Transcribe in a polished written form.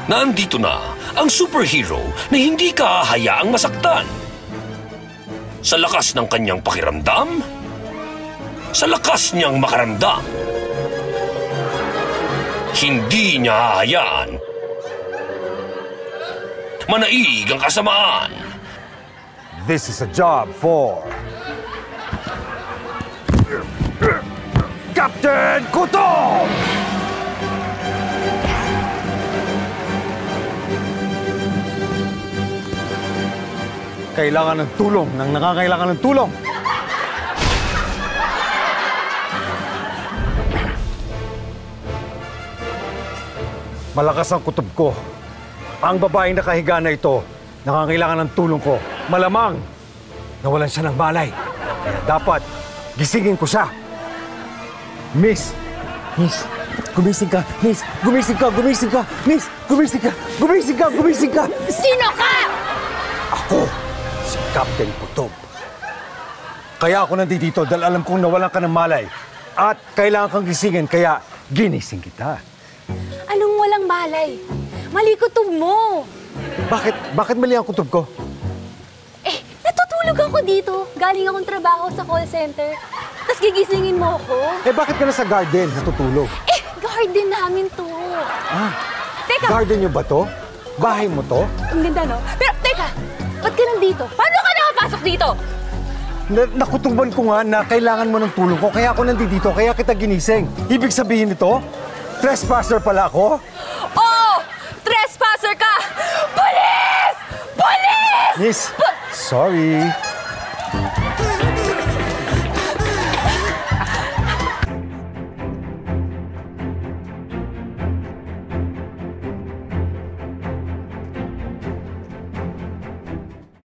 Nandito na ang superhero na hindi kahahayaang masaktan. Sa lakas ng kanyang pakiramdam, sa lakas niyang makaramdam, hindi niya hahayaan manaig ang kasamaan. This is a job for Captain Kuto! Kailangan ng tulong ng nakakailangan ng tulong. Malakas ang kutob ko. Ang babaeng nakahiga na ito, nakakailangan ng tulong ko. Malamang, nawalan siya ng malay. Kaya dapat, gisingin ko siya. Miss, gumising ka. Miss, gumising ka. Miss, gumising ka. Sino ka? Ako, si Captain Kutob. Kaya ako nandito dahil alam kong nawalan ka ng malay. At kailangan kang gisingin, kaya ginising kita. Anong walang malay? Mali kutob mo. Bakit mali ang kutob ko? Natutulog ako dito. Galing akong trabaho sa call center. Tapos gigisingin mo ako. Bakit ka na sa garden natutulog? Garden namin to. Teka. Garden nyo ba to? Bahay mo to? Ang ganda, no? Pero, teka. Ba't ka nandito? Paano ka nakapasok dito? Nakutuban ko nga na kailangan mo ng tulong ko, kaya ako nandito, kaya kita ginising. Ibig sabihin nito, trespasser pala ako? Oo! Trespasser ka! Police! Police! Miss, sorry.